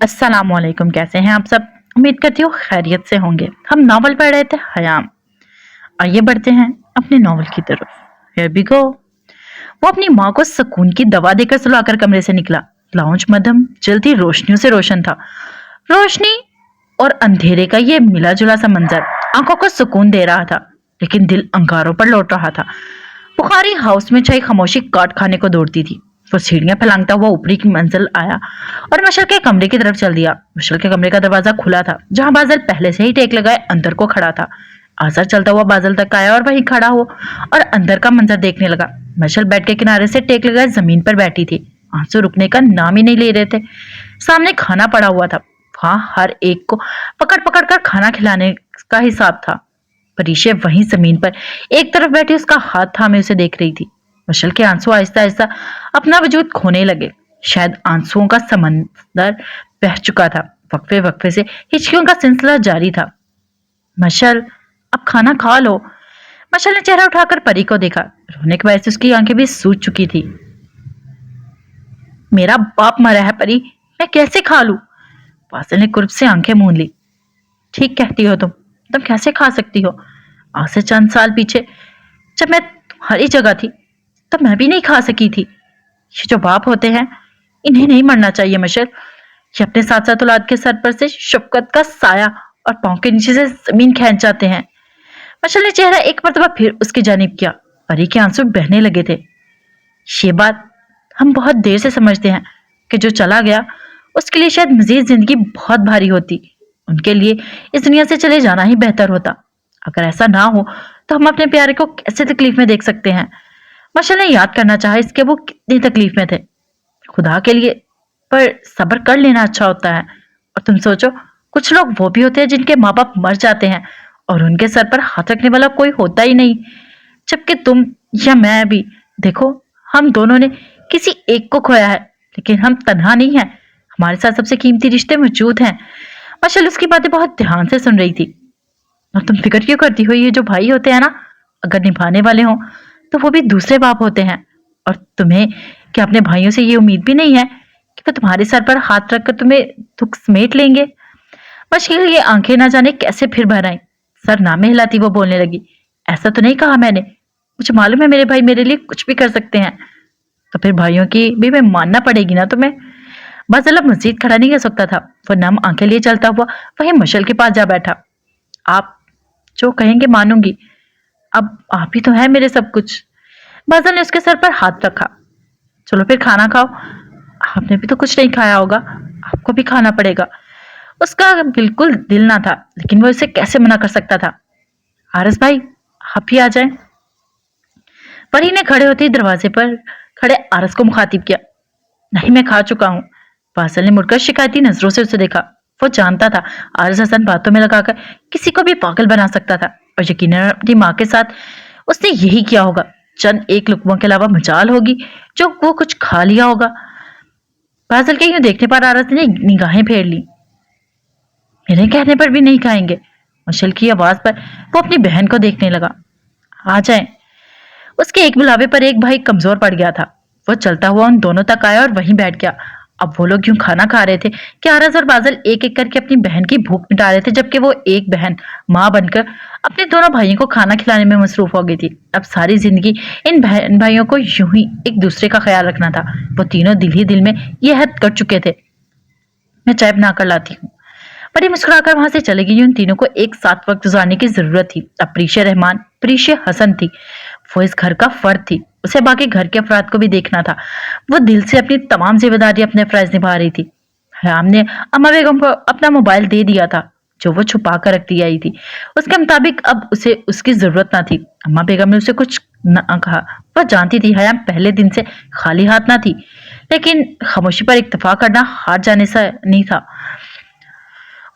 अस्सलाम वालेकुम। कैसे हैं आप सब? उम्मीद करती हूँ खैरियत से होंगे। हम नॉवल पढ़ रहे थे हयाम। आइए बढ़ते हैं अपने नॉवल की तरफ। Here we go। वो अपनी माँ को सुकून की दवा देकर सुलाकर कमरे से निकला। लाउंज मध्यम जलती रोशनियों से रोशन था। रोशनी और अंधेरे का ये मिला जुला सा मंजर आंखों को सुकून दे रहा था, लेकिन दिल अंगारों पर लौट रहा था। बुखारी हाउस में छाई खामोशी काट खाने को दौड़ती थी। वो सीढ़ियां फैलांगता हुआ ऊपरी की मंजिल आया और मशल के कमरे की तरफ चल दिया। मशल के कमरे का दरवाजा खुला था, जहां बादल पहले से ही टेक लगाए अंदर को खड़ा था। आसर चलता हुआ बादल तक आया और वहीं खड़ा हो और अंदर का मंजर देखने लगा। मशल बेड के किनारे से टेक लगाए जमीन पर बैठी थी। आंसू रुकने का नाम ही नहीं ले रहे थे। सामने खाना पड़ा हुआ था, वहां हर एक को पकड़ पकड़ कर खाना खिलाने का हिसाब था। परीशे वहीं जमीन पर एक तरफ बैठी उसका हाथ थामे उसे देख रही थी। मशल के आंसू आहिस्ता आहिस्ता अपना वजूद खोने लगे। शायद आंसुओं का समंदर बह चुका था। वक्फे वक्फे से हिचकियों का सिलसिला जारी था। मशल, अब खाना खा लो। मशल ने चेहरा उठाकर परी को देखा। रोने की वजह से उसकी आंखें भी सूज चुकी थी। मेरा बाप मरा है परी, मैं कैसे खा लूं? फासिल ने कुर्ब से आंखें मूंद ली। ठीक कहती हो तुम कैसे खा सकती हो? आज से चंद साल पीछे जब मैं तुम्हारी जगह थी तब मैं भी नहीं खा सकी थी। ये जो बाप होते हैं, इन्हें नहीं मरना चाहिए मशल। ये अपने साथ साथ औलाद के सर पर से शफकत का साया और पांव के नीचे से जमीन खींच जाते हैं। मशल ने चेहरा एक मरतबा फिर उसकी जानिब किया। परी के आंसू बहने लगे थे। ये बात हम बहुत देर से समझते हैं कि जो चला गया उसके लिए शायद मजीद जिंदगी बहुत भारी होती। उनके लिए इस दुनिया से चले जाना ही बेहतर होता। अगर ऐसा ना हो तो हम अपने प्यारे को कैसे तकलीफ में देख सकते हैं? मशल ने याद करना चाहा इसके वो कितनी तकलीफ में थे। खुदा के लिए, पर सब्र कर लेना अच्छा होता है। और तुम सोचो, कुछ लोग वो भी होते हैं जिनके माँ बाप मर जाते हैं और उनके सर पर हाथ रखने वाला कोई होता ही नहीं। जबकि तुम या मैं भी, देखो, हम दोनों ने किसी एक को खोया है, लेकिन हम तन्हा नहीं हैं। हमारे साथ सबसे कीमती रिश्ते मौजूद हैं। मशल उसकी बातें बहुत ध्यान से सुन रही थी। और तुम फिक्र क्यों करती हो? ये जो भाई होते हैं ना, अगर निभाने वाले हों तो वो भी दूसरे बाप होते हैं। और तुम्हें क्या अपने भाइयों से ये उम्मीद भी नहीं है कि वो तुम्हारे सर पर हाथ रखकर तुम्हें दुख समेट लेंगे? मशल ये आंखें ना जाने कैसे फिर भर आई। सर नामे हिलाती वो बोलने लगी। ऐसा तो नहीं कहा मैंने। मुझे मालूम है मेरे भाई मेरे लिए कुछ भी कर सकते हैं। तो फिर भाइयों की भी मैं मानना पड़ेगी ना तुम्हें। बस अलब मजीद खड़ा नहीं कर सकता था। वो नम आंखें लिए चलता हुआ वहीं मशल के पास जा बैठा। आप जो कहेंगे मानूंगी। अब आप ही तो है मेरे सब कुछ। बादल ने उसके सर पर हाथ रखा। चलो फिर खाना खाओ। आपने भी तो कुछ नहीं खाया होगा, आपको भी खाना पड़ेगा। उसका बिल्कुल दिल ना था, लेकिन वो इसे कैसे मना कर सकता था। आरस भाई, आप ही आ जाएं। परी ने खड़े होते ही दरवाजे पर खड़े आरस को मुखातिब किया। नहीं, मैं खा चुका हूँ। बादल ने मुड़कर शिकायती नजरों से उसे देखा। वो जानता था आरस हसन बातों में लगाकर किसी को भी पागल बना सकता था, और यकीनन अपनी माँ के साथ उसने यही किया होगा। चंद एक लुकमों के अलावा मजाल होगी जो वो कुछ खा लिया होगा। बादल के यूं देखने पर आरस ने निगाहें फेर ली। मेरे कहने पर भी नहीं खाएंगे? मशल की आवाज पर वो अपनी बहन को देखने लगा। आ जाए। उसके एक बुलावे पर एक भाई कमजोर पड़ गया था। वो चलता हुआ उन दोनों तक आया और वहीं बैठ गया। अब वो लोग यूं खाना खा रहे थे कि आरस और बादल एक एक करके अपनी बहन की भूख मिटा रहे थे, जबकि वो एक बहन माँ बनकर अपने दोनों भाइयों को खाना खिलाने में मसरूफ हो गई थी। अब सारी जिंदगी इन बहन भाइयों को यूं ही एक दूसरे का ख्याल रखना था। वो तीनों दिल ही दिल में यह हद कर चुके थे। मैं चाय बना कर लाती हूँ। बड़ी मुस्कुराकर वहां से चले गई। उन तीनों को एक साथ वक्त गुजारने की जरूरत थी। अब प्रीशे रहमान, प्रीशे हसन थी। वो इस घर का फर्द थी। उसे बाकी घर के अफराद को भी देखना था। वो दिल से अपनी तमाम जिम्मेदारी अपने फर्ज निभा रही थी। हयाम ने अम्मा बेगम को अपना मोबाइल दे दिया था, जो वो छुपा कर रख दी आई थी। उसके मुताबिक अब उसे उसकी जरूरत ना थी। अम्मा बेगम ने उसे कुछ न कहा। वह जानती थी हयाम पहले दिन से खाली हाथ ना थी, लेकिन खामोशी पर इक्तफा करना हार जाने से नहीं था।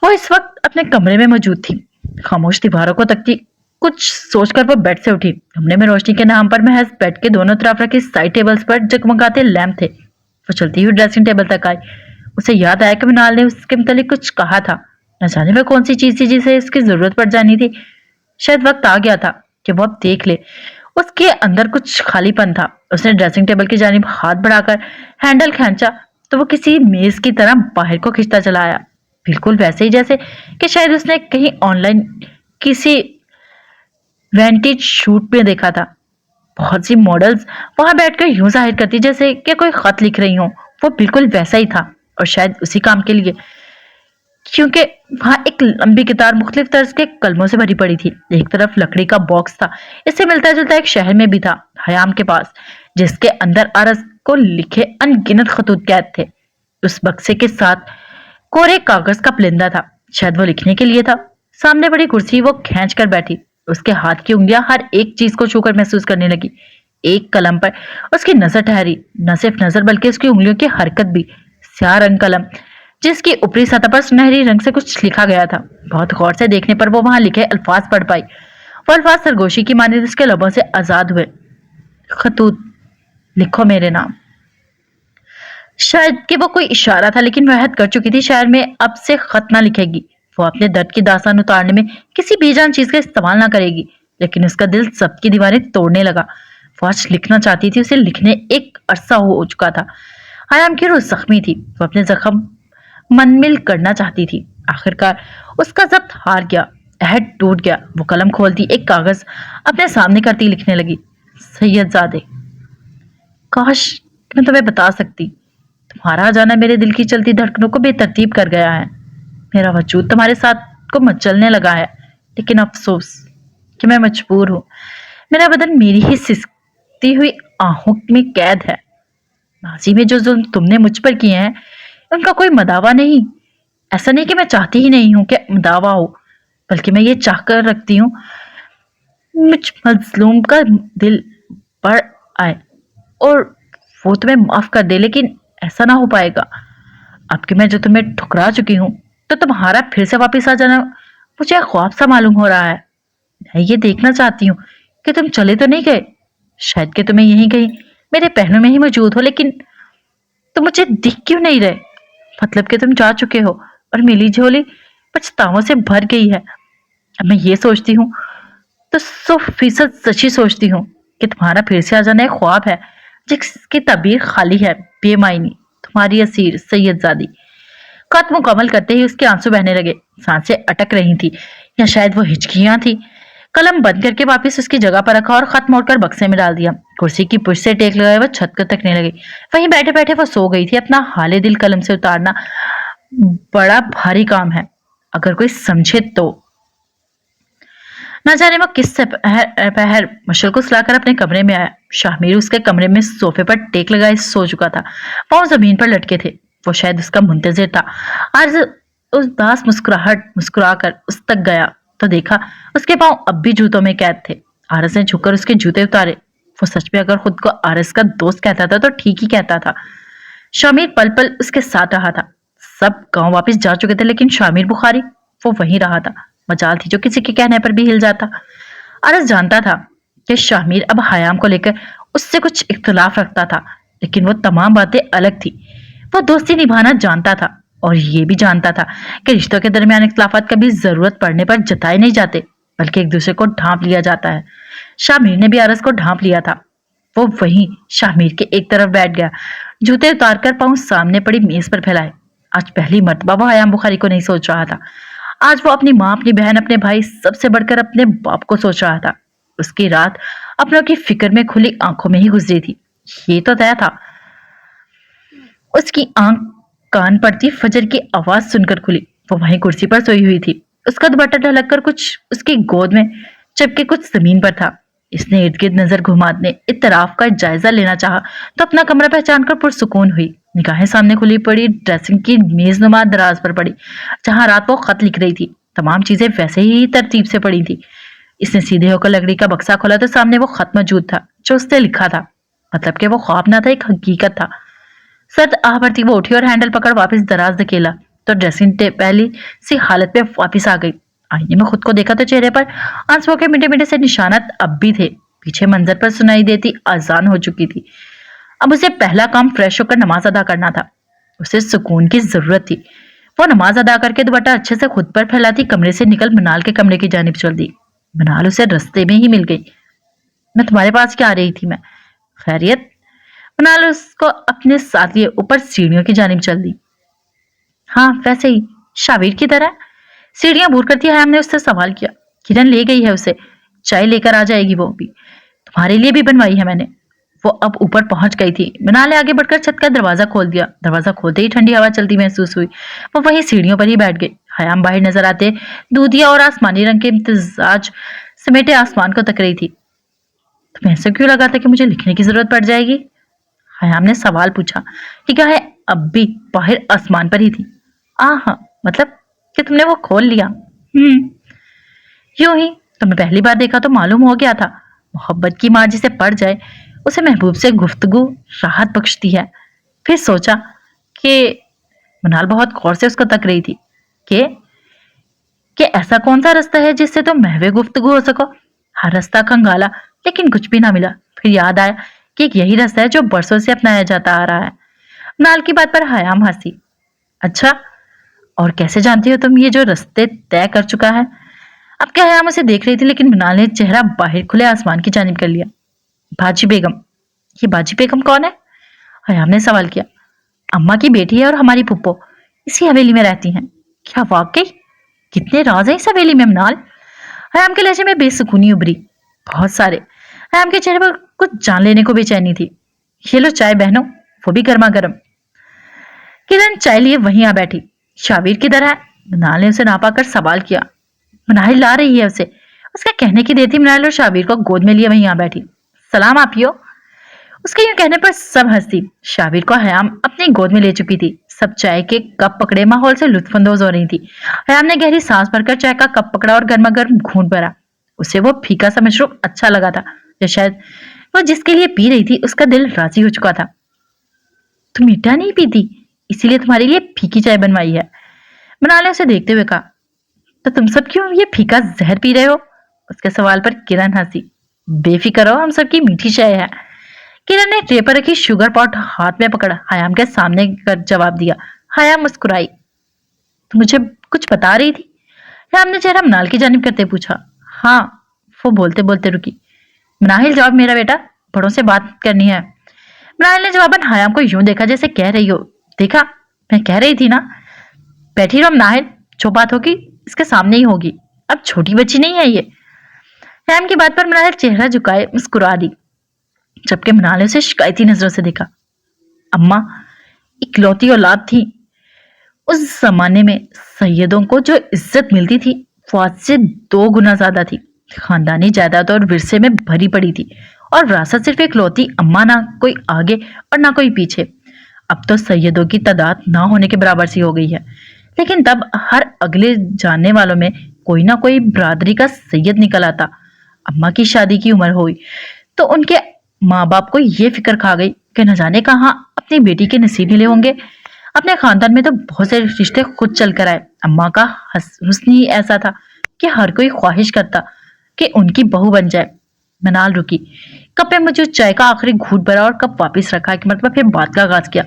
वो इस वक्त अपने कमरे में मौजूद थी, खामोश दीवारों को तकती। कुछ सोचकर वो बेड से उठी। कमरे में रोशनी के नाम पर महज बेड के दोनों तरफ रखे साइड टेबल्स पर जगमगाते लैंप थे। वो चलती हुई ड्रेसिंग टेबल तक आई। उसे याद आया कि मिनाल ने उसके मुतालिक कुछ कहा था। न जाने वह कौन सी चीज थी जिसे इसकी जरूरत पड़ जानी थी। शायद वक्त आ गया था कि वो अब देख ले। उसके अंदर कुछ खालीपन था। उसने ड्रेसिंग टेबल की जानिब हाथ बढ़ाकर हैंडल खींचा تو وہ کسی میز کی طرح باہر کو کھینچتا چلا آیا، بالکل ویسے ہی جیسے کہ شاید اس نے کہیں آن لائن کسی وینٹیج شوٹ میں دیکھا تھا۔ بہت سی ماڈلز وہاں بیٹھ کر یوں ظاہر کرتی جیسے کہ کوئی خط لکھ رہی ہوں، وہ بالکل ویسا ہی تھا، اور شاید اسی کام کے لیے، کیونکہ وہاں ایک لمبی کتار مختلف طرز کے کلموں سے بھری پڑی تھی۔ ایک طرف لکڑی کا باکس تھا، اس سے ملتا جلتا ایک شہر میں بھی تھا، حیام کے پاس، جس کے اندر عرض کو لکھے ان گنت خطوط قید تھے۔ اس بکسے کے ساتھ کورے کاغذ کا پلندہ تھا، شاید وہ لکھنے کے لیے تھا۔ سامنے بڑی کرسی وہ کھینچ کر بیٹھی، اس کے ہاتھ کی انگلیاں ہر ایک چیز کو چھو کر محسوس کرنے لگی۔ ایک قلم پر اس کی نظر ٹھہری، نہ صرف نظر بلکہ اس کی انگلیوں کی حرکت بھی۔ سیاہ رنگ قلم جس کی اوپری سطح پر سنہری رنگ سے کچھ لکھا گیا تھا، بہت غور سے دیکھنے پر وہ وہاں لکھے الفاظ پڑھ پائی۔ وہ الفاظ سرگوشی کی مانند اس کے لبوں سے آزاد ہوئے۔ خطوط، لکھو میرے نام۔ شاید کہ وہ کوئی اشارہ تھا، لیکن وہ عہد کر چکی تھی شاعر میں اب سے خط نہ لکھے گی۔ وہ اپنے درد کی داستان اتارنے میں کسی بے جان چیز کا استعمال نہ کرے گی، لیکن اس کا دل سب کی دیواریں توڑنے لگا۔ وہ آج لکھنا چاہتی تھی، اسے لکھنے ایک عرصہ ہو چکا تھا۔ حیام کی روح زخمی تھی، وہ اپنے زخم منمل کرنا چاہتی تھی۔ آخرکار اس کا ضبط ہار گیا، عہد ٹوٹ گیا۔ وہ قلم کھولتی، ایک کاغذ اپنے سامنے کرتی لکھنے لگی، سید زادے، کاش میں تمہیں بتا سکتی، تمہارا جانا میرے دل کی چلتی دھڑکنوں کو بے ترتیب کر گیا ہے۔ میرا وجود تمہارے ساتھ کو مچلنے لگا ہے، لیکن افسوس کہ میں مجبور ہوں۔ میرا بدن میری ہی سسکتی ہوئی آہوں میں قید ہے۔ ماضی میں جو ظلم تم نے مجھ پر کیے ہیں ان کا کوئی مداوع نہیں۔ ایسا نہیں کہ میں چاہتی ہی نہیں ہوں کہ مداوع ہو، بلکہ میں یہ چاہ کر رکھتی ہوں مجھ مظلوم کا دل بڑھ آئے اور وہ تمہیں معاف کر دے، لیکن ایسا نہ ہو پائے گا۔ اب کہ میں جو تمہیں ٹھکرا چکی ہوں تو تمہارا پھر سے واپس آ جانا مجھے خواب سا معلوم ہو رہا ہے۔ میں یہ دیکھنا چاہتی ہوں کہ تم چلے تو نہیں گئے، شاید کہ تمہیں یہیں کہیں میرے پہنوں میں ہی موجود ہو، لیکن تم مجھے دکھ کیوں نہیں رہے؟ مطلب کہ تم جا چکے ہو اور میری جھولی پچھتاووں سے بھر گئی ہے۔ اب میں یہ سوچتی ہوں تو 100% سچی سوچتی ہوں کہ تمہارا پھر سے آ جانا ایک خواب ہے جس کی تعبیر خالی ہے، بے معنی۔ تمہاری اسیر سید زادی۔ خط مکمل کرتے ہی اس کے آنسو بہنے لگے، سانسیں اٹک رہی تھی، یا شاید وہ ہچکیاں تھی۔ قلم بند کر کے واپس اس کی جگہ پر رکھا اور خط موڑ کر بکسے میں ڈال دیا۔ کرسی کی پشت سے ٹیک لگائے وہ چھت کو تکنے لگی۔ وہیں بیٹھے بیٹھے وہ سو گئی تھی۔ اپنا حال دل قلم سے اتارنا بڑا بھاری کام ہے، اگر کوئی سمجھے تو۔ نہ جانے وہ کس سے پہر مشل کو سلا کر اپنے کمرے میں آیا۔ شاہ میر اس کے کمرے میں صوفے پر ٹیک لگائے سو چکا تھا، پاؤں زمین پر لٹکے تھے۔ وہ شاید اس کا منتظر تھا۔ عارض اداس مسکرا کر اس تک گیا تو دیکھا اس کے پاؤں اب بھی جوتوں میں قید تھے۔ عارض نے جھک کر اس کے جوتے اتارے۔ وہ سچ میں اگر خود کو عارض کا دوست کہتا تھا تو ٹھیک ہی کہتا تھا۔ شامیر پل پل اس کے ساتھ رہا تھا۔ سب گاؤں واپس جا چکے تھے، لیکن شامیر بخاری وہ وہیں رہا تھا۔ مجال تھی جو کسی کے کہنے پر بھی ہل جاتا۔ عارض جانتا تھا کہ شامیر اب حیام کو لے کر اس سے کچھ اختلاف رکھتا تھا، لیکن وہ تمام باتیں الگ تھی۔ وہ دوستی نبھانا جانتا تھا، اور یہ بھی جانتا تھا کہ رشتوں کے درمیان اختلافات کبھی ضرورت پڑنے پر جتائے نہیں جاتے، بلکہ ایک دوسرے کو ڈھانپ لیا جاتا ہے۔ شامیر نے بھی عارض کو ڈھانپ لیا تھا۔ وہ وہیں شامیر کے ایک طرف بیٹھ گیا، جوتے اتار کر پاؤں سامنے پڑی میز پر پھیلائے۔ آج پہلی مرتبہ وہ حیام بخاری کو نہیں سوچ رہا تھا۔ آج وہ اپنی ماں، اپنی بہن، اپنے بھائی، سب سے بڑھ کر اپنے باپ کو سوچ رہا تھا۔ اس کی رات اپنوں کی فکر میں کھلی آنکھوں میں ہی گزری تھی، یہ تو طے تھا۔ اس کی آنکھ کان پڑتی فجر کی آواز سن کر کھلی۔ وہ وہیں کرسی پر سوئی ہوئی تھی، اس کا دوپٹہ ڈھلک کر کچھ اس کی گود میں چپکے کچھ زمین پر تھا۔ اس نے ارد گرد نظر گھمانے اطراف کا جائزہ لینا چاہا تو اپنا کمرہ پہچان کر پرسکون ہوئی۔ نگاہیں سامنے کھلی پڑی ڈریسنگ کی میز نما دراز پر پڑی، جہاں رات وہ خط لکھ رہی تھی۔ تمام چیزیں ویسے ہی ترتیب سے پڑی تھی۔ اس نے سیدھے ہو کر لکڑی کا بکسا کھولا تو سامنے وہ خط موجود تھا جو اس نے لکھا تھا۔ مطلب کہ وہ خواب نہ تھا، ایک حقیقت تھا۔ سرد آہ بھرتی وہ اٹھی اور ہینڈل پکڑ واپس دراز دھکیلا تو ڈریسنگ پہلی سی حالت میں واپس آ گئی۔ آئینے میں خود کو دیکھا تو چہرے پر آنسوؤں کے میٹھے میٹھے سے نشانات اب بھی تھے۔ پیچھے منظر پر سنائی دیتی اذان ہو چکی تھی۔ اب اسے پہلا کام فریش ہو کر نماز ادا کرنا تھا۔ اسے سکون کی ضرورت تھی۔ وہ نماز ادا کر کے دوپٹہ اچھے سے خود پر پھیلاتی کمرے سے نکل منال کے کمرے کی جانب چل دی۔ منال اسے رستے میں ہی مل گئی۔ میں تمہارے پاس کیا آ رہی تھی؟ میں خیریت؟ منال اس کو اپنے ساتھ لیے اوپر سیڑھیوں کی جانب چل دی. ہاں ویسے ہی شابیر کی طرح. سیڑھیاں بور کرتی حیام نے اس سے سوال کیا. کرن لے گئی ہے اسے, چائے لے کر آ جائے گی, وہ بھی تمہارے لیے بھی بنوائی ہے میں نے. وہ اب اوپر پہنچ گئی تھی. منال نے آگے بڑھ کر چھت کا دروازہ کھول دیا. دروازہ کھولتے ہی ٹھنڈی ہوا چلتی محسوس ہوئی. وہ وہی سیڑھیوں پر ہی بیٹھ گئی. حیام باہر نظر آتے دودھیا اور آسمانی رنگ کے امتزاج سمیٹے آسمان کو تک رہی تھی. تمہیں ایسا کیوں لگا تھا کہ مجھے لکھنے کی ضرورت پڑ جائے گی؟ حیام نے سوال پوچھا. نگاہیں اب بھی باہر آسمان پر ہی تھی. ہاں مطلب کہ تم نے وہ کھول لیا. یوں ہی تمہیں پہلی بار دیکھا تو معلوم ہو گیا تھا. محبت کی مار جسے پڑ جائے اسے محبوب سے گفتگو راحت بخشتی ہے. پھر سوچا کہ منال بہت غور سے اس کو تک رہی تھی کہ ایسا کون سا رستہ ہے جس سے تم محو گفتگو ہو سکو. ہر رستہ کھنگالا لیکن کچھ بھی نہ ملا. پھر یاد آیا کہ ایک یہی رستہ ہے جو برسوں سے اپنایا جاتا آ رہا ہے. منال کی بات پر حیام ہنسی. اچھا اور کیسے جانتی ہو تم یہ جو رستے طے کر چکا ہے؟ اب کیا حیام اسے دیکھ رہی تھی لیکن منال نے چہرہ باہر کھلے آسمان کی جانب کر لیا. باجی بیگم. یہ باجی بیگم کون ہے؟ حیام نے سوال کیا. اماں کی بیٹی ہے اور ہماری پھپھو اسی حویلی میں رہتی ہیں. کیا واقعی؟ کتنے راز ہیں اس حویلی میں منال. حیام کے لہجے میں بے سکونی ابری. بہت سارے. حیام کے چہرے پر کچھ جان لینے کو بے چینی تھی. یہ لو چائے بہنوں, وہ بھی گرما گرم. کرن چائے لیے وہیں آ بیٹھی. شابیر کدھر ہے؟ منال نے اسے نہ پا کر سوال کیا. منال لا رہی ہے اسے. اس کا کہنے کی دیر تھی منال اور شابیر کو گود میں لیے وہیں آ بیٹھی. سلام آپیو. اس کے یوں کہنے پر سب ہنسی. شابیر کو حیام اپنی گود میں لے چکی تھی. سب چائے کے کپ پکڑے ماحول سے لطف اندوز ہو رہی تھی. حیام نے گہری سانس بھر کر چائے کا کپ پکڑا اور گرما گرم گھونٹ بھرا. اسے وہ پھیکا سا مشروب اچھا لگا تھا یا شاید وہ جس کے لیے پی رہی تھی اس کا دل راضی ہو چکا تھا. تم میٹھا نہیں پیتی اسی لیے تمہارے لیے پھیکی چائے بنوائی ہے. منال نے اسے دیکھتے ہوئے کہا. تو تم سب کیوں یہ پھیکا زہر پی رہے ہو؟ اس کے سوال پر کرن ہنسی. بے فکر ہو, ہم سب کی میٹھی چائے ہے. کرن نے ٹرے پر رکھی شوگر پاٹ ہاتھ میں پکڑا حیام کے سامنے کر جواب دیا. حیام مسکرائی. تو مجھے کچھ بتا رہی تھی؟ حیام نے چہرہ منال کی جانب کرتے پوچھا. ہاں, وہ بولتے بولتے رکی. مناہل جواب میرا بیٹا, بڑوں سے بات کرنی ہے. مناہل نے جواباً حیام کو یوں دیکھا جیسے کہہ رہی ہو, دیکھا میں کہہ رہی تھی نا. بیٹھی رہو مناہل, جو بات ہوگی اس کے سامنے ہی ہوگی, اب چھوٹی بچی نہیں ہے یہ. حیام کی بات پر مناہل چہرہ جھکائے مسکرا دی, جبکہ منال نے اسے شکایتی نظروں سے دیکھا. اماں اکلوتی اولاد تھی. اس زمانے میں سیدوں کو جو عزت ملتی تھی وہ آج سے 2 گنا زیادہ تھی. خاندانی جائیداد اور ورثے میں بھری پڑی تھی اور وراثت صرف اکلوتی اماں, نہ کوئی آگے اور نہ کوئی پیچھے. اب تو سیدوں کی تعداد نہ ہونے کے برابر سی ہو گئی ہے, لیکن تب ہر اگلے جاننے والوں میں کوئی نہ کوئی برادری کا سید نکل آتا. اماں کی شادی کی عمر ہوئی تو ان کے ماں باپ کو یہ فکر کھا گئی کہ نہ جانے کہاں اپنی بیٹی کے نصیب ملے ہوں گے. اپنے خاندان میں تو بہت سے رشتے خود چل کر آئے. اماں کا حسن ہی ایسا تھا کہ ہر کوئی خواہش کرتا کہ ان کی بہو بن جائے. منال رکی, کپ میں مجھے چائے کا آخری گھونٹ بھرا اور کپ واپس رکھا. ایک مرتبہ پھر بات کا آغاز کیا,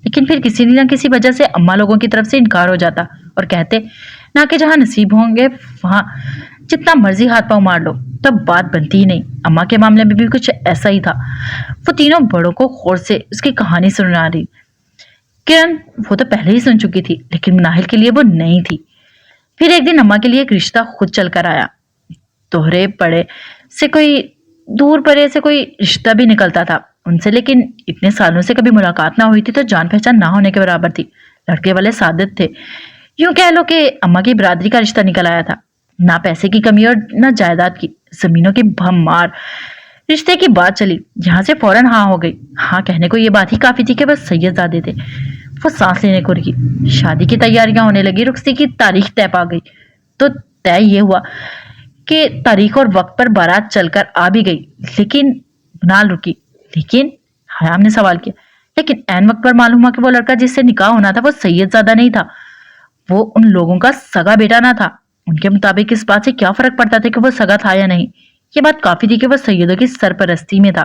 لیکن پھر کسی نہ کسی وجہ سے اماں لوگوں کی طرف سے انکار ہو جاتا اور کہتے نہ کہ جہاں نصیب ہوں گے وہاں جتنا مرضی ہاتھ پاؤں مار لو, تب بات بنتی ہی نہیں. اماں کے معاملے میں بھی کچھ ایسا ہی تھا. وہ تینوں بڑوں کو غور سے اس کی کہانی سنا رہی. کرن وہ تو پہلے ہی سن چکی تھی, لیکن مناہل کے لیے وہ نہیں تھی. پھر ایک دن اماں کے لیے ایک رشتہ خود چل کر آیا. دوہرے پڑے سے کوئی دور پڑے سے کوئی رشتہ بھی نکلتا تھا ان سے, لیکن اتنے سالوں سے کبھی ملاقات نہ ہوئی تھی تو جان پہچان نہ ہونے کے برابر تھی. لڑکے والے سعادت تھے, یوں کہہ لو کہ اماں کی برادری کا رشتہ نکل آیا تھا. نہ پیسے کی کمی اور نہ جائیداد کی, زمینوں کی بھمار. رشتے کی بات چلی, یہاں سے فوراً ہاں ہو گئی. ہاں کہنے کو یہ بات ہی کافی تھی کہ بس سید زادے تھے. وہ سانس لینے کو رکی. شادی کی تیاریاں ہونے لگی. رخصتی کی تاریخ طے پا گئی تو طے یہ ہوا کہ تاریخ اور وقت پر بارات چل کر آ بھی گئی. لیکن منال رکی. لیکن حیام نے سوال کیا. لیکن عین وقت پر معلوم ہوا کہ وہ لڑکا جس سے نکاح ہونا تھا وہ سید زادہ نہیں تھا, وہ ان لوگوں کا سگا بیٹا نہ تھا. ان کے مطابق اس بات سے کیا فرق پڑتا تھا کہ وہ سگا تھا یا نہیں, یہ بات کافی تھی کہ وہ سیدوں کی سرپرستی میں تھا.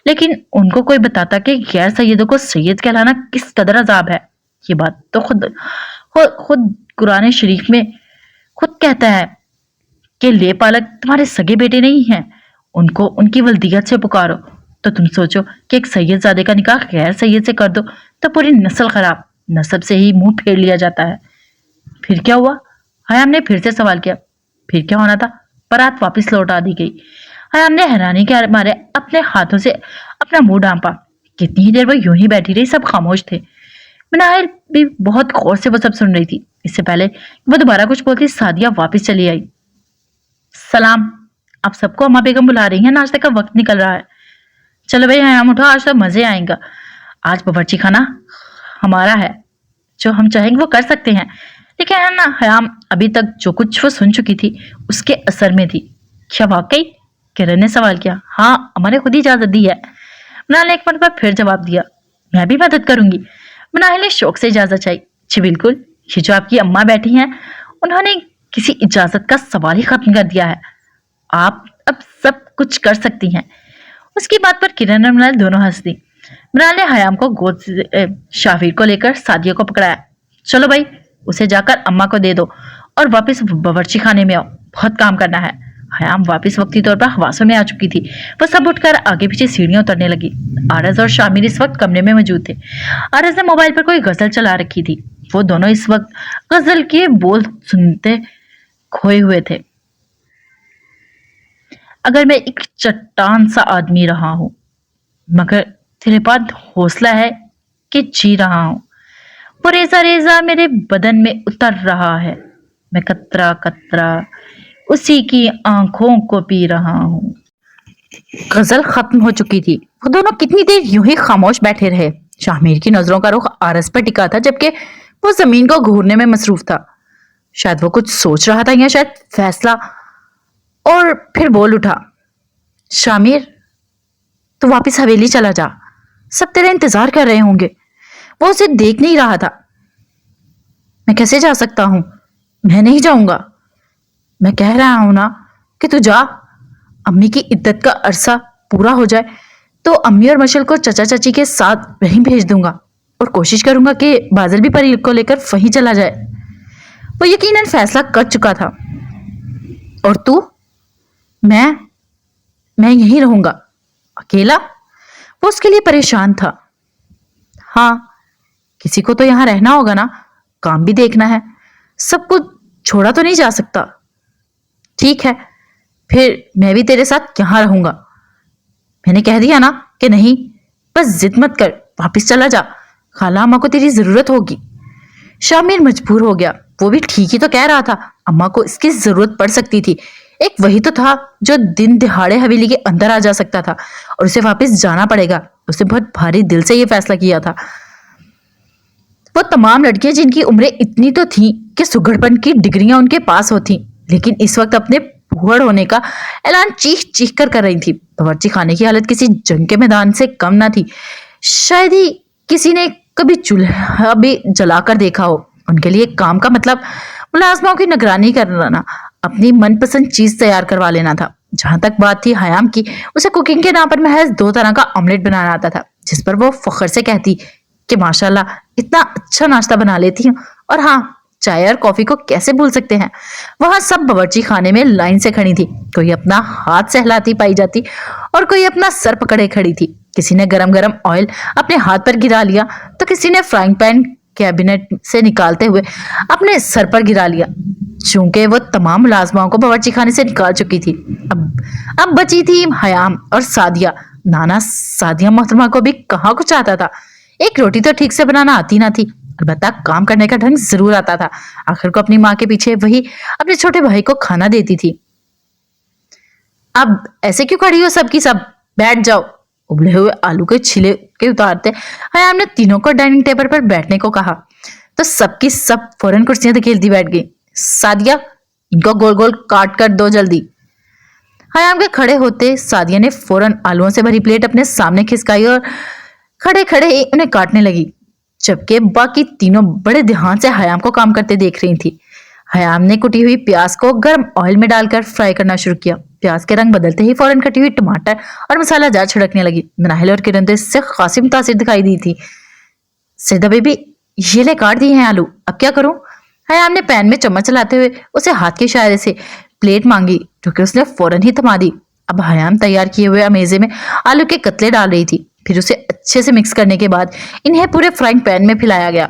لیکن ان کو کوئی بتاتا کہ غیر سیدوں کو سید کہلانا کس قدر عذاب ہے. یہ بات تو خود قرآن شریف میں خود کہتا ہے کہ لے پالک تمہارے سگے بیٹے نہیں ہیں, ان کو ان کی ولدیت سے پکارو. तो तुम सोचो कि एक सैयदजादे का निकाह गैर सैयद से कर दो तो पूरी नस्ल खराब, नस्ब से ही मुंह फेर लिया जाता है। फिर क्या हुआ? हयाम ने फिर से सवाल किया। फिर क्या होना था? बारात वापस लौटा दी गई। हयाम ने हैरानी के मारे अपने हाथों से अपना मुंह ढांपा। कितनी ही देर वो यूं ही बैठी रही, सब खामोश थे। मनाहिल भी बहुत गौर से वो सब सुन रही थी। इससे पहले वो दोबारा कुछ बोलती, सादिया वापस चली आई। सलाम, आप सबको अम्मा बेगम बुला रही हैं, नाश्ते का वक्त निकल रहा है। चलो भाई हयाम उठो, आज तो मजे आएगा। आज बावर्ची खाना हमारा है, जो हम चाहेंगे वो कर सकते हैं। लेकिन है ना, हयाम अभी तक जो कुछ वो सुन चुकी थी उसके असर में थी। क्या वाकई? किरण ने सवाल किया। हाँ, अम्मा ने खुद ही इजाजत दी है। मनाहिल ने एक मिनट बाद फिर जवाब दिया। मैं भी मदद करूंगी। मनाहिल ने शौक से इजाजत चाहिए। जी बिल्कुल, ये जो आपकी अम्मा बैठी हैं उन्होंने किसी इजाजत का सवाल ही खत्म कर दिया है। आप अब सब कुछ कर सकती हैं। उसकी बात पर किरण और मनाहिल दोनों हंस दी। मनाहिल ने हयाम को गोद से शाफिर को लेकर सादिया को पकड़ाया। चलो भाई, उसे जाकर अम्मा को दे दो और वापस बावर्ची खाने में आओ, बहुत काम करना है। हयाम वापस वक्ती तौर पर हवासों में आ चुकी थी। वो सब उठकर आगे पीछे सीढ़ियां उतरने लगी। आरज और शामिर इस वक्त कमरे में मौजूद थे। आरज ने मोबाइल पर कोई गजल चला रखी थी। वो दोनों इस वक्त गजल के बोल सुनते खोए हुए थे। अगर मैं एक चट्टान सा आदमी रहा हूं, मगर तेरे पास हौसला है कि जी रहा हूं। वो रेजा रेजा मेरे बदन में उतर रहा है। मैं कतरा कतरा उसी की आंखों को पी रहा हूं। गजल खत्म हो चुकी थी। वो दोनों कितनी देर यूं ही खामोश बैठे रहे। शामिर की नजरों का रुख आरस पर टिका था, जबकि वो जमीन को घूरने में मसरूफ था। शायद वो कुछ सोच रहा था या शायद फैसला। और फिर बोल उठा। शामिर, तू वापस हवेली चला जा, सब तेरा इंतजार कर रहे होंगे। वो उसे देख नहीं रहा था। मैं कैसे जा सकता हूं? मैं नहीं जाऊंगा। मैं कह रहा हूं ना कि तू जा। अम्मी की इद्दत का अरसा पूरा हो जाए तो अम्मी और मशल को चचा चाची के साथ वहीं भेज दूंगा और कोशिश करूंगा कि बादल भी परी को लेकर वहीं चला जाए। वो यकीनन फैसला कर चुका था। और तू? मैं यहीं रहूंगा अकेला। वो उसके लिए परेशान था। हाँ, किसी को तो यहां रहना होगा ना, काम भी देखना है, सब कुछ छोड़ा तो नहीं जा सकता। ठीक है, फिर मैं भी तेरे साथ यहां रहूंगा। मैंने कह दिया ना कि नहीं, बस जिद मत कर, वापस चला जा। खाला अम्मा को तेरी जरूरत होगी। शामिर मजबूर हो गया। वो भी ठीक ही तो कह रहा था। अम्मा को इसकी जरूरत पड़ सकती थी। एक वही तो था जो दिन दिहाड़े हवेली के अंदर आ जा सकता था और उसे वापस जाना पड़ेगा। उसे बहुत भारी दिल से यह फैसला किया था। वो तमाम लड़कियां जिनकी उम्रें इतनी तो थीं कि सुघड़पन की डिग्रियां उनके पास होती, लेकिन इस वक्त अपने फूहड़ होने का ऐलान चीख चीख कर रही थी। बावर्ची खाने की हालत किसी जंग के मैदान से कम ना थी। शायद ही किसी ने कभी चूल्हा भी जलाकर देखा हो। उनके लिए काम का मतलब मुलाजमाओं की निगरानी करना, अपनी मनपसंद चीज तैयार करवा लेना था। जहां तक बात थी हयाम की, उसे कुकिंग के नाम पर महज 2 तरह का ऑमलेट बनाना आता था, जिस पर वो फख्र से कहती कि माशाल्लाह इतना अच्छा नाश्ता बना लेती हूँ। और हाँ, चाय और कॉफी को कैसे भूल सकते हैं। वहां सब बावर्ची खाने में लाइन से खड़ी थी। कोई अपना हाथ सहलाती पाई जाती और कोई अपना सर पकड़े खड़ी थी। किसी ने गरम गरम ऑयल अपने हाथ पर गिरा लिया तो किसी ने फ्राइंग पैन कैबिनेट से निकालते हुए अपने सर पर गिरा लिया। चूंकि वो तमाम मुलाजमाओं को बावर्ची खाने से निकाल चुकी थी, अब बची थी हयाम और सादिया। नाना सादिया मोहतरमा को भी कहाँ कुछ आता था। एक रोटी तो ठीक से बनाना आती ना थी, अलबत्ता काम करने का ढंग जरूर आता था। आखिर को अपनी माँ के पीछे वही अपने छोटे भाई को खाना देती थी। अब ऐसे क्यों खड़ी हो सबकी सब? बैठ जाओ। उबले हुए आलू के छिले के उतारते हयाम ने तीनों को डाइनिंग टेबल पर बैठने को कहा तो सबकी सब फौरन कुर्सियां धकेलती बैठ गई। सादिया, इनको गोल गोल काट कर दो जल्दी। हयाम के खड़े होते सादिया ने फौरन आलूओं से भरी प्लेट अपने सामने खिसकाई और खड़े खड़े ही उन्हें काटने लगी, जबकि बाकी तीनों बड़े ध्यान से हयाम को काम करते देख रही थी। हयाम ने कुटी हुई प्याज को गर्म ऑयल में डालकर फ्राई करना शुरू किया। प्याज के रंग बदलते ही फौरन कटी हुई टमाटर और मसाला जार छिड़कने लगी। मनाहिल और किरण तो इससे खासी मुतासिर दिखाई दी थी। सिद्धा बेबी, ये ले काट दिए हैं आलू, अब क्या करूं? हयाम ने पैन में चम्मच चलाते हुए उसे हाथ के इशारे से प्लेट मांगी, जो कि उसने फौरन ही थमा दी। अब हयाम तैयार किए हुए अमेजे में आलू के कतले डाल रही थी। फिर उसे अच्छे से मिक्स करने के बाद इन्हें पूरे फ्राइंग पैन में फैलाया गया।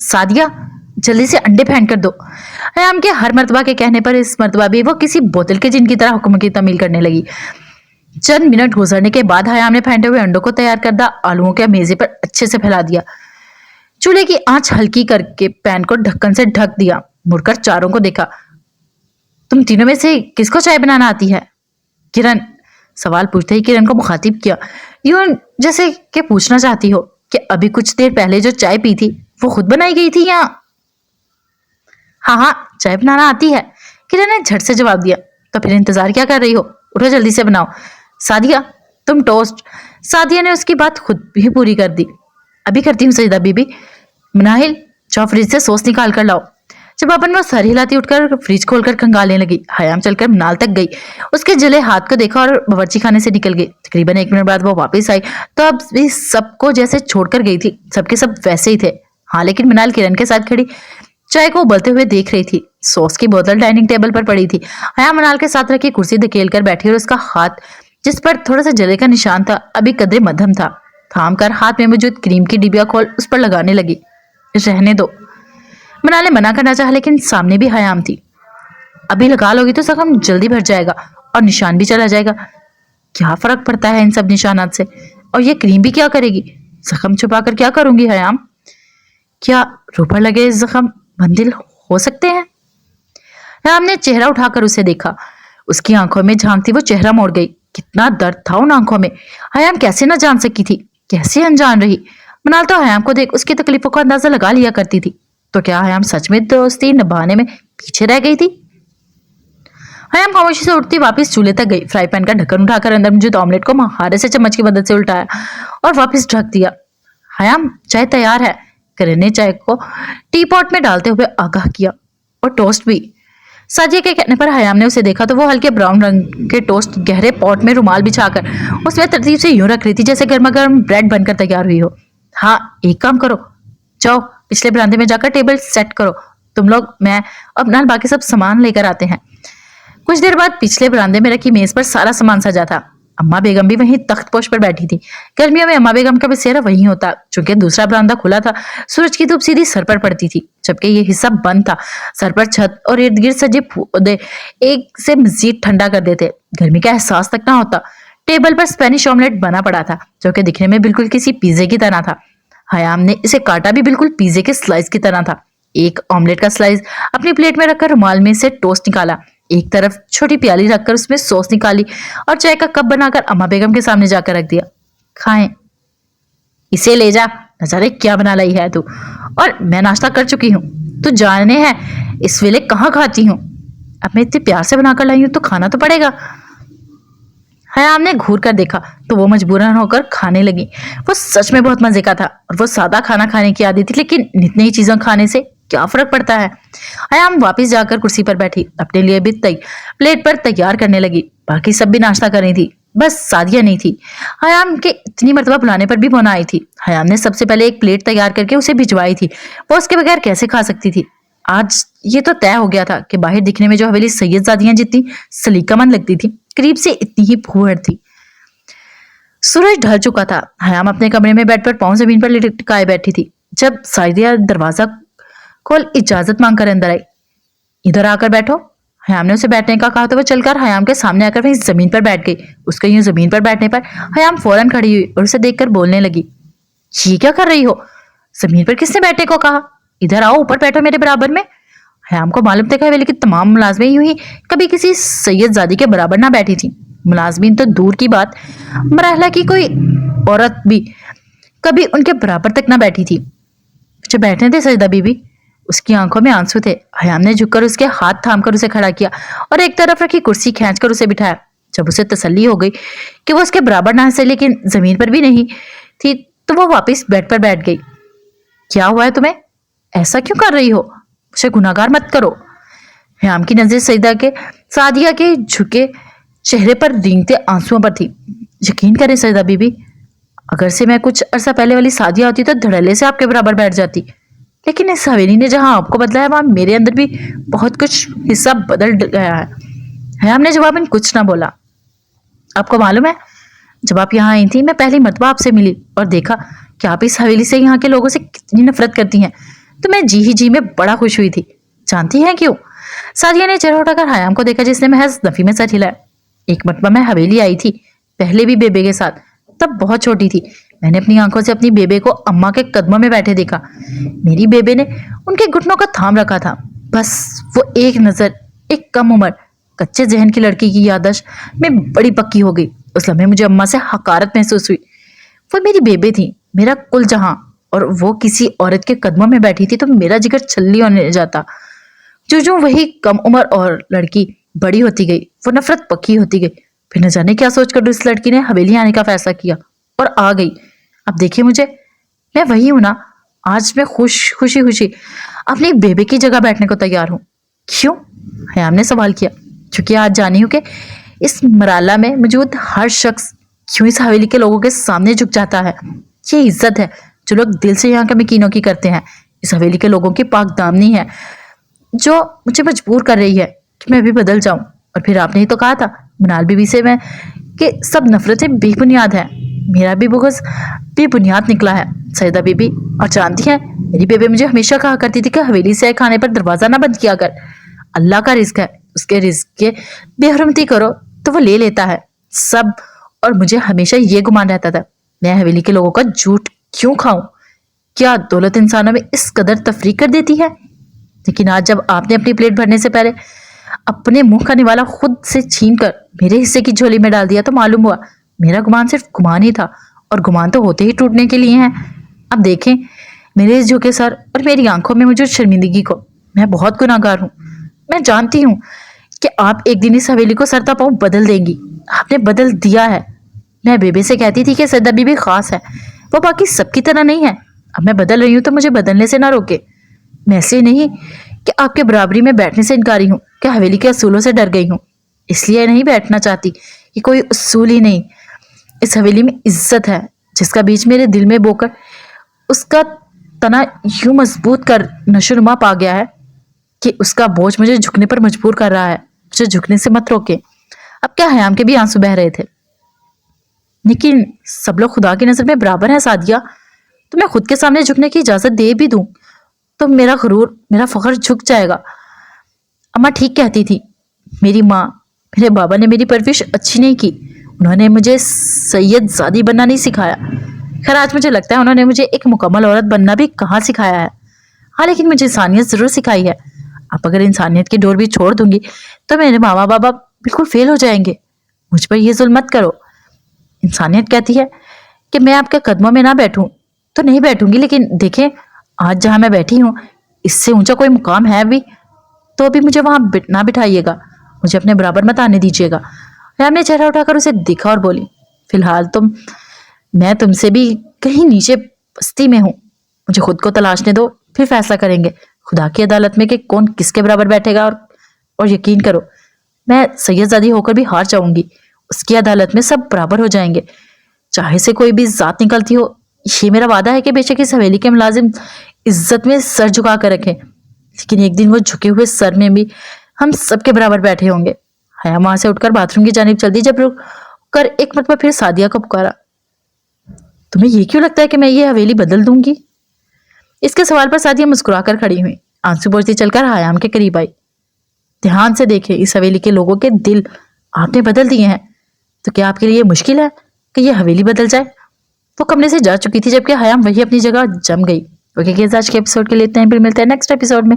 सादिया, जल्दी से अंडे फेंट कर दो। हयाम के हर मर्तबा के कहने पर इस मर्तबा भी वो किसी बोतल के जिन की तरह हुक्म की तामील करने लगी। चंद मिनट गुजरने के बाद हयाम ने फेंटे हुए अंडों को तैयार करदा आलूओं के मेजे पर अच्छे से फैला दिया। चूल्हे की आंच हल्की करके पैन को ढक्कन से ढक दिया। मुड़कर चारों को देखा। तुम तीनों में से किसको चाय बनाना आती है? किरण, सवाल पूछते ही किरण को मुखातिब किया, यूं जैसे कि पूछना चाहती हो कि अभी कुछ देर पहले जो चाय पी थी वो खुद बनाई गई थी या? हाँ हाँ, चाय बनाना आती है, किरण ने झट से जवाब दिया। तो फिर इंतजार क्या कर रही हो? उठो जल्दी से बनाओ। सादिया, तुम टोस्ट। सादिया ने उसकी बात खुद ही पूरी कर दी। अभी करती हूँ सईदा बीबी। मनाहिल, जाओ फ्रिज से सॉस निकाल कर लाओ। जब अपन वो सर हिलाती उठकर फ्रिज खोलकर खंगालने लगी। हयाम चलकर मनाल तक गई, उसके जले हाथ को देखा और बावर्ची खाने से निकल गई। तकरीबन 1 मिनट बाद वो वापस आई तो अब भी सबको जैसे छोड़कर गई थी, सबके सब वैसे ही थे। हाँ, लेकिन मनाल किरण के साथ खड़ी चाय को उबलते हुए देख रही थी। सॉस की बोतल डाइनिंग टेबल पर पड़ी थी। हयाम मनाल के साथ रखी कुर्सी धकेल कर बैठी और उसका हाथ, जिस पर थोड़ा सा जले का निशान था, अभी कदरे मध्यम था, थाम कर हाथ में मौजूद क्रीम की डिबिया खोल उस पर लगाने लगी। रहने दो। मनाल ने मना करना चाहा लेकिन सामने भी हयाम थी। अभी लगा लोगी तो जख्म जल्दी भर जाएगा और निशान भी चला जाएगा। क्या फर्क पड़ता है इन सब निशानात से? और ये क्रीम भी क्या करेगी? जख्म छुपा कर क्या करूंगी हयाम? क्या रूपर लगे जख्म बंदिल हो सकते हैं? हयाम ने चेहरा उठाकर उसे देखा। उसकी आंखों में झांकती वो चेहरा मोड़ गई। कितना दर्द था उन आंखों में। हयाम कैसे न जान सकी थी, कैसे अनजान रही। मनाल तो हयाम को देख उसकी तकलीफों का अंदाजा लगा लिया करती थी। तो क्या हयाम सच में दोस्ती निभाने में पीछे रह गई थी? हयाम खामोशी से उठती वापस चूल्हे तक गई। फ्राई पैन का ढक्कन उठाकर अंदर मौजूद ऑमलेट को महारे से चम्मच की मदद से उल्टाया और वापस ढक दिया। हयाम, चाय तैयार है। करण ने चाय को टी पॉट में डालते हुए आगाह किया। और टोस्ट भी। साजिया के कहने पर हयाम ने उसे देखा तो वो हल्के ब्राउन रंग के टोस्ट गहरे पॉट में रुमाल बिछाकर उसमें तरतीब से यूं रख रही थी जैसे गर्मा गर्म ब्रेड बनकर तैयार हुई हो। हाँ, एक काम करो, जाओ पिछले बरामदे में जाकर टेबल सेट करो। तुम लोग, मैं और मनाल बाकी सब सामान लेकर आते हैं। कुछ देर बाद पिछले बरामदे में रखी मेज पर सारा सामान सजा था। अम्मा बेगम भी वहीं तख्तपोश पर बैठी थी। गर्मियों में अम्मा बेगम का बसेरा वहीं होता, चूंकि दूसरा बरामदा खुला था। सूरज की धूप सीधी सर पर पड़ती थी, जबकि ये हिस्सा बंद था। सर पर छत और इर्द गिर्द सजे पौधे एक से मजीद ठंडा कर देते, गर्मी का एहसास तक ना होता। टेबल पर स्पेनिश ऑमलेट बना पड़ा था, जो कि दिखने में बिल्कुल किसी पिज्जे की तरह था। हयाम ने इसे काटा भी बिल्कुल पिज्जे के स्लाइस की तरह था। एक ऑमलेट का स्लाइस अपनी प्लेट में रखकर रुमाल में से टोस्ट निकाला, एक तरफ छोटी प्याली रखकर उसमें सॉस निकाली और चाय का कप बनाकर अम्मा बेगम के सामने जाकर रख दिया। खाएं। इसे ले जा, न जाने क्या बना लाई है तू। और मैं नाश्ता कर चुकी हूँ, तू जाने है इस वेले कहाँ खाती हूँ। अब मैं इतने प्यार से बनाकर लाई हूँ तो खाना तो पड़ेगा। हयाम ने घूर कर देखा तो वो मजबूरन होकर खाने लगी। वो सच में बहुत मजे का था और वो सादा खाना खाने की आदत थी, लेकिन इतनी ही चीजें खाने से क्या फर्क पड़ता है। हयाम वापस जाकर कुर्सी पर बैठी, अपने लिए भी प्लेट पर तैयार करने लगी। बाकी सब भी नाश्ता कर रही थी, बस सादिया नहीं थी। हयाम के इतनी मर्तबा बुलाने पर भी वो ना आई थी। हयाम ने सबसे पहले एक प्लेट तैयार करके उसे भिजवाई थी। वो उसके बगैर कैसे खा सकती थी। आज ये तो तय हो गया था कि बाहर दिखने में जो हवेली सैयदजादियां जितनी सलीकामंद लगती थी, करीब से इतनी ही फूहड़ थी। सूरज ढल चुका था। हयाम अपने कमरे में बेड पर पांव जमीन पर लटकाए बैठी थी जब सादिया दरवाजा खोल इजाजत मांगकर अंदर आई। इधर आकर बैठो। हयाम ने उसे बैठने का कहा तो वो चलकर हयाम के सामने आकर वहीं जमीन पर बैठ गई। उसके यूं जमीन पर बैठने पर हयाम फौरन खड़ी हुई और उसे देखकर बोलने लगी, ये क्या कर रही हो? जमीन पर किसने बैठने को कहा? इधर आओ, ऊपर बैठो मेरे बराबर में। हयाम को मालूम था कि हवेली की तमाम मुलाजमें यूं ही कभी किसी सैयदजादी के बराबर ना बैठी थी। मुलाजमीन तो दूर की बात, मरहला की कोई औरत भी कभी उनके बराबर तक ना बैठी थी। जो बैठने थे सजदा बीबी। उसकी आंखों में आंसू थे। हयाम ने झुककर उसके हाथ थामकर उसे खड़ा किया और एक तरफ रखी कुर्सी खींचकर उसे बिठाया। जब उसे तसल्ली हो गई कि वो उसके बराबर ना सही लेकिन जमीन पर भी नहीं थी, तो वो वापस बेड पर बैठ गई। क्या हुआ है तुम्हें? ऐसा क्यों कर रही हो? उसे गुनाहगार मत करो। हयाम की नजर सादिया के झुके चेहरे पर रेंगते आंसुओं पर थी। यकीन करें सजदा बीबी, अगर से मैं कुछ अरसा पहले वाली सादिया होती तो धड़ल्ले से आपके बराबर बैठ जाती, लेकिन इस हवेली ने जहां आपको बदला है वहां मेरे अंदर भी बहुत कुछ हिस्सा बदल गया है। हयाम ने जवाबन कुछ ना बोला। आपको मालूम है, जब आप यहाँ आई थी मैं पहली मर्तबा आपसे मिली और देखा कि आप इस हवेली से यहाँ के लोगों से कितनी नफरत करती हैं, तो मैं जी ही जी में बड़ा खुश हुई थी। जानती हैं क्यों? सादिया ने चेहरा उठाकर हयाम को देखा, जिसने महज नफी में सर हिलाया। एक मर्तबा मैं हवेली आई थी, पहले भी बेबे के साथ, तब बहुत छोटी थी। मैंने अपनी आंखों से अपनी बेबे को अम्मा के कदमों में बैठे देखा। मेरी बेबे ने उनके घुटनों का थाम रखा था। बस वो एक नजर, एक कम उम्र कच्चे जहन की लड़की की याददाश्त में बड़ी पक्की हो गई। उस लम्हे मुझे अम्मा से हकारत महसूस हुई। वो मेरी बेबे थी, मेरा कुल जहां, और वो किसी औरत के कदमों में बैठी थी तो मेरा जिगर छल्ली होने जाता। जो जो वही कम उम्र और लड़की बड़ी होती गई, वो नफरत पक्की होती गई। फिर न जाने क्या सोचकर उस लड़की ने हवेली आने का फैसला किया और आ गई। अब देखिए मुझे, मैं वही हूं ना। आज मैं खुशी खुशी अपनी बेबे की जगह बैठने को तैयार हूँ। क्यों? हयाम ने सवाल किया। क्योंकि आज जानी हूं कि इस मराला में मौजूद हर शख्स क्यों इस हवेली के लोगों के सामने झुक जाता है। ये इज्जत है जो लोग दिल से यहाँ के मकीनों की करते हैं। इस हवेली के लोगों की पाक दामनी है जो मुझे मजबूर कर रही है कि मैं भी बदल जाऊं। और फिर आपने ही तो कहा था मनाल बीबी से मैं कि सब नफरतें बेबुनियाद हैं। मेरा भी बुग़्ज़ बेबुनियाद निकला है सैयदा बीबी। और जानती हैं, मेरी बेबे मुझे हमेशा कहा करती थी कि हवेली से खाने पर दरवाजा ना बंद किया कर। अल्लाह का रिज्क है, उसके रिज्क के बेहरमती करो तो वो ले लेता है सब। और मुझे हमेशा ये गुमान रहता था, मैं हवेली के लोगों का झूठ क्यों खाऊं? क्या दौलत इंसानों में इस कदर तफरीक कर देती है? लेकिन आज जब आपने अपनी प्लेट भरने से पहले अपने मुंह का निवाला खुद से छीन कर मेरे हिस्से की झोली में डाल दिया तो मालूम हुआ मेरा गुमान सिर्फ गुमान ही था, और गुमान तो होते ही टूटने के लिए हैं। अब देखें मेरे इस झुके सर और मेरी आंखों में मौजूद शर्मिंदगी को। मैं बहुत गुनाहगार हूँ। मैं जानती हूँ कि आप एक दिन इस हवेली को सरता पाँव बदल देंगी। आपने बदल दिया है। मैं बेबे से कहती थी कि सैयदा बीबी खास है, वो बाकी सबकी तरह नहीं है। अब मैं बदल रही हूँ तो मुझे बदलने से ना रोके। मैं ऐसे नहीं कि आपके बराबरी में बैठने से इनकारी हूँ, कि हवेली के असूलों से डर गई हूँ, इसलिए नहीं बैठना चाहती कि कोई उसूल ही नहीं। इस हवेली में इज्जत है जिसका बीज मेरे दिल में बोकर उसका तना यूं मजबूत कर नशोनुमा पा गया है कि उसका बोझ मुझे झुकने पर मजबूर कर रहा है। मुझे झुकने से मत रोके। अब क्या हयाम के भी आंसू बह रहे थे। लेकिन सब लोग खुदा की नजर में बराबर हैं सादिया, तो मैं खुद के सामने झुकने की इजाजत दे भी दूं तो मेरा गुरूर, मेरा फख्र झुक जाएगा। अम्मा ठीक कहती थी। मेरी माँ, मेरे बाबा ने मेरी परवरिश अच्छी नहीं की। उन्होंने मुझे सैयद ज़ादी बनना नहीं सिखाया। खैर आज मुझे लगता है उन्होंने मुझे एक मुकम्मल औरत बनना भी कहाँ सिखाया है। हाँ, लेकिन मुझे इंसानियत ज़रूर सिखाई है। अब अगर इंसानियत की डोर भी छोड़ दूंगी तो मेरे माँ बाबा बिल्कुल फेल हो जाएंगे। मुझ पर यह जुल्म मत करो। इंसानियत कहती है कि मैं आपके कदमों में ना बैठूं तो नहीं बैठूंगी, लेकिन देखें आज जहां मैं बैठी हूं इससे ऊंचा कोई मुकाम है भी तो भी मुझे वहां ना बिठाइएगा। मुझे अपने बराबर मत आने दीजिएगा। हयाम ने चेहरा उठाकर उसे देखा और बोली, फिलहाल मैं तुमसे भी कहीं नीचे बस्ती में हूँ। मुझे खुद को तलाशने दो, फिर फैसला करेंगे खुदा की अदालत में कि कौन किसके बराबर बैठेगा। और यकीन करो मैं सैयदजादी होकर भी हार जाऊंगी। उसकी अदालत में सब बराबर हो जाएंगे, चाहे से कोई भी जात निकलती हो। ये मेरा वादा है कि बेशक इस हवेली के मुलाजिम इज्जत में सर झुका कर रखें, लेकिन एक दिन वो झुके हुए सर में भी हम सबके बराबर बैठे होंगे। हयाम वहां से उठकर बाथरूम की जानिब चल दी। जब रुक कर एक मरतबा फिर सादिया को पुकारा, तुम्हें ये क्यों लगता है कि मैं ये हवेली बदल दूंगी? इसके सवाल पर सादिया मुस्कुराकर खड़ी हुई, आंसू पोंछती चलकर हयाम के करीब आई। ध्यान से देखे, इस हवेली के लोगों के दिल आपने बदल दिए हैं, तो क्या आपके लिए मुश्किल है कि ये हवेली बदल जाए? वो कमरे से जा चुकी थी जबकि हयाम वही अपनी जगह जम गई। ओके, आज के एपिसोड के लिए इतना ही। फिर मिलते हैं नेक्स्ट एपिसोड में।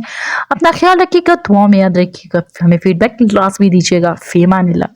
अपना ख्याल रखिएगा, दुआओं में याद रखिएगा। हमें फीडबैक लास्ट भी दीजिएगा। फी अमान अल्लाह।